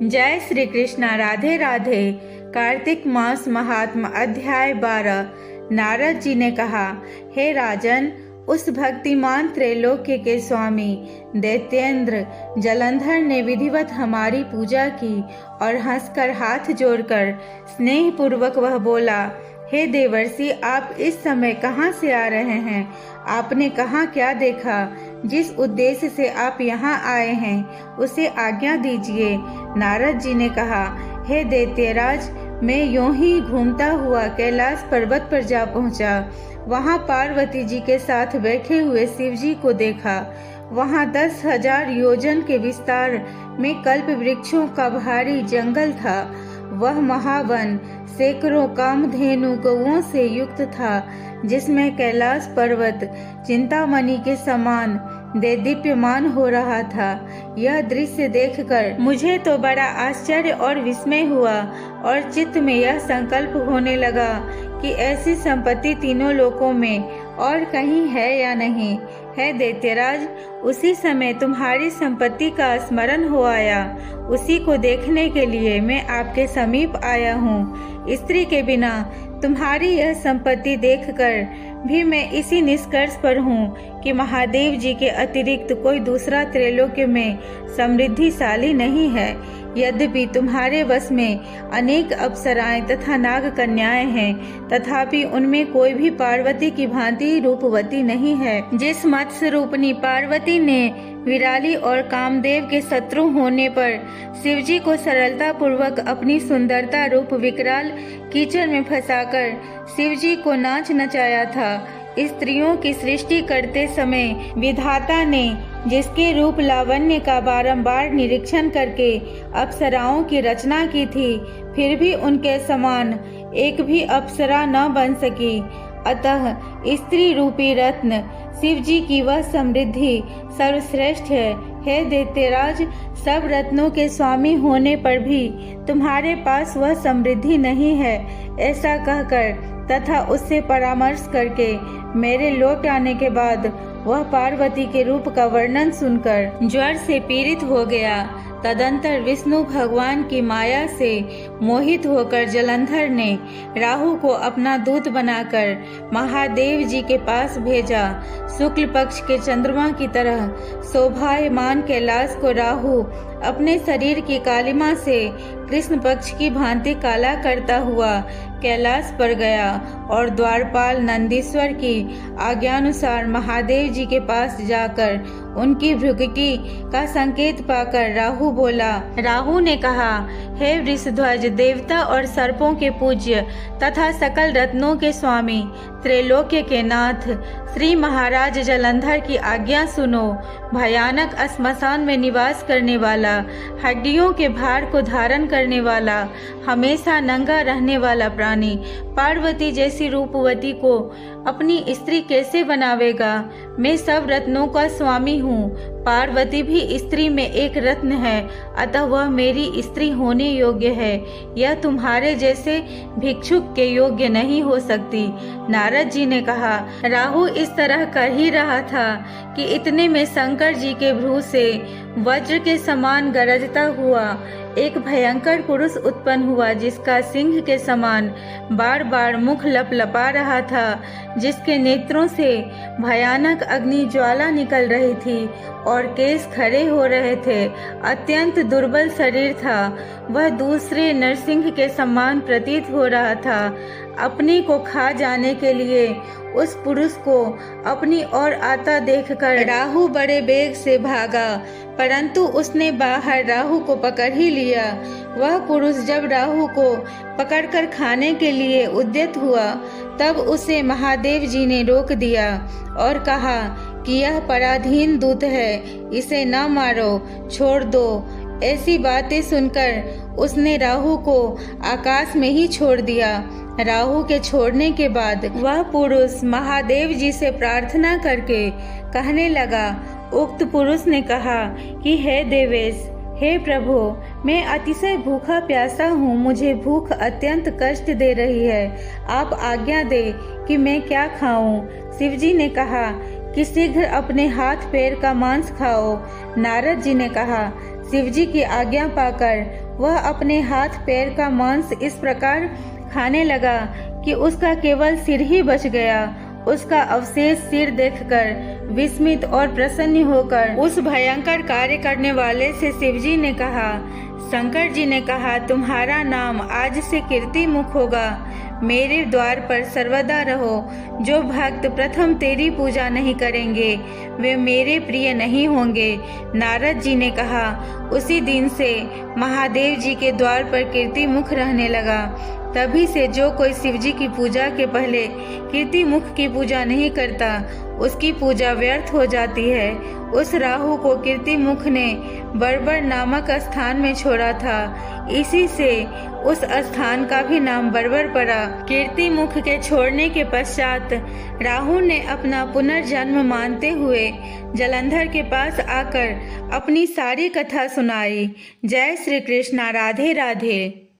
जय श्री कृष्णा। राधे राधे। कार्तिक मास महात्मा अध्याय 12। नारद जी ने कहा, हे राजन, उस भक्तिमान त्रैलोक्य के स्वामी दैत्येंद्र जलंधर ने विधिवत हमारी पूजा की और हंसकर हाथ जोड़कर स्नेह पूर्वक वह बोला, हे देवर्षि, आप इस समय कहाँ से आ रहे हैं? आपने कहाँ क्या देखा? जिस उद्देश्य से आप यहाँ आए हैं उसे आज्ञा दीजिए। नारद जी ने कहा, हे दैत्यराज, मैं यूं ही घूमता हुआ कैलाश पर्वत पर जा पहुँचा। वहाँ पार्वती जी के साथ बैठे हुए शिव जी को देखा। वहाँ 10,000 योजन के विस्तार में कल्प वृक्षों का भारी जंगल था। वह महावन सैकड़ों कामधेनु गौओं से युक्त था, जिसमें कैलाश पर्वत चिंतामणि के समान देदीप्यमान हो रहा था। यह दृश्य देखकर मुझे तो बड़ा आश्चर्य और विस्मय हुआ और चित्त में यह संकल्प होने लगा कि ऐसी संपत्ति तीनों लोकों में और कहीं है या नहीं। है दैत्यराज, उसी समय तुम्हारी संपत्ति का स्मरण हो आया। उसी को देखने के लिए मैं आपके समीप आया हूँ। स्त्री के बिना तुम्हारी यह संपत्ति देखकर भी मैं इसी निष्कर्ष पर हूँ कि महादेव जी के अतिरिक्त कोई दूसरा त्रैलोक्य में समृद्धिशाली नहीं है। यद्यपि तुम्हारे वश में अनेक अप्सराएं तथा नाग कन्याएं हैं, तथापि उनमें कोई भी पार्वती की भांति रूपवती नहीं है। जिस मत्स्य रूपनी पार्वती ने विराली और कामदेव के शत्रु होने पर शिवजी को सरलता पूर्वक अपनी सुंदरता रूप विकराल कीचड़ में फंसाकर शिवजी को नाच नचाया था, स्त्रियों की सृष्टि करते समय विधाता ने जिसके रूप लावण्य का बारंबार निरीक्षण करके अप्सराओं की रचना की थी, फिर भी उनके समान एक भी अप्सरा न बन सकी। अतः स्त्री रूपी रत्न शिव जी की वह समृद्धि सर्वश्रेष्ठ है। हे दैत्यराज, सब रत्नों के स्वामी होने पर भी तुम्हारे पास वह समृद्धि नहीं है। ऐसा कहकर तथा उससे परामर्श करके मेरे लौट आने के बाद वह पार्वती के रूप का वर्णन सुनकर ज्वर से पीड़ित हो गया। तदंतर विष्णु भगवान की माया से मोहित होकर जलंधर ने राहु को अपना दूत बनाकर महादेव जी के पास भेजा। शुक्ल पक्ष के चंद्रमा की तरह शोभायमान कैलाश को राहु अपने शरीर की कालिमा से कृष्ण पक्ष की भांति काला करता हुआ कैलाश पर गया और द्वारपाल नंदीश्वर की आज्ञानुसार महादेव जी के पास जाकर उनकी भृगुटी का संकेत पाकर राहु बोला। राहु ने कहा, हे वृषध्वज, देवता और सर्पों के पूज्य तथा सकल रत्नों के स्वामी त्रैलोक्य के नाथ श्री महाराज जलंधर की आज्ञा सुनो। भयानक श्मशान में निवास करने वाला, हड्डियों के भार को धारण करने वाला, हमेशा नंगा रहने वाला प्राणी पार्वती जैसी रूपवती को अपनी स्त्री कैसे बनावेगा? मैं सब रत्नों का स्वामी हूँ। पार्वती भी स्त्री में एक रत्न है, अतः वह मेरी स्त्री होने योग्य है। यह तुम्हारे जैसे भिक्षुक के योग्य नहीं हो सकती। नारद जी ने कहा, राहु इस तरह कर ही रहा था कि इतने में शंकर जी के भ्रू से वज्र के समान गरजता हुआ एक भयंकर पुरुष उत्पन्न हुआ, जिसका सिंह के समान बार बार मुख लपलपा रहा था, जिसके नेत्रों से भयानक अग्नि ज्वाला निकल रही थी और केश खड़े हो रहे थे। अत्यंत दुर्बल शरीर था। वह दूसरे नरसिंह के समान प्रतीत हो रहा था। अपने को खा जाने के लिए उस पुरुष को अपनी ओर आता देखकर राहु बड़े बेग से भागा, परंतु उसने बाहर राहु को पकड़ ही लिया। वह पुरुष जब राहु को पकड़कर खाने के लिए उद्यत हुआ, तब उसे महादेव जी ने रोक दिया और कहा कि यह पराधीन दूत है, इसे न मारो, छोड़ दो। ऐसी बातें सुनकर उसने राहु को आकाश में ही छोड़ दिया। राहु के छोड़ने के बाद वह पुरुष महादेव जी से प्रार्थना करके कहने लगा। उक्त पुरुष ने कहा कि हे देवेश, हे प्रभु, मैं अतिशय भूखा प्यासा हूँ। मुझे भूख अत्यंत कष्ट दे रही है। आप आज्ञा दे कि मैं क्या खाऊं? शिवजी ने कहा कि शीघ्र अपने हाथ पैर का मांस खाओ। नारद जी ने कहा, शिवजी की आज्ञा पाकर वह अपने हाथ पैर का मांस इस प्रकार खाने लगा कि उसका केवल सिर ही बच गया। उसका अवशेष सिर देखकर विस्मित और प्रसन्न होकर उस भयंकर कार्य करने वाले से शिवजी ने कहा, शंकर जी ने कहा, तुम्हारा नाम आज से कीर्ति मुख होगा। मेरे द्वार पर सर्वदा रहो। जो भक्त प्रथम तेरी पूजा नहीं करेंगे वे मेरे प्रिय नहीं होंगे। नारद जी ने कहा, उसी दिन से महादेव जी के द्वार पर कीर्ति मुख रहने लगा। तभी से जो कोई शिवजी की पूजा के पहले कीर्ति मुख की पूजा नहीं करता उसकी पूजा व्यर्थ हो जाती है। उस राहु को कीर्ति मुख ने बर्बर नामक स्थान में छोड़ा था, इसी से उस स्थान का भी नाम बर्बर पड़ा। कीर्ति मुख के छोड़ने के पश्चात राहु ने अपना पुनर्जन्म मानते हुए जलंधर के पास आकर अपनी सारी कथा सुनाई। जय श्री कृष्णा। राधे राधे।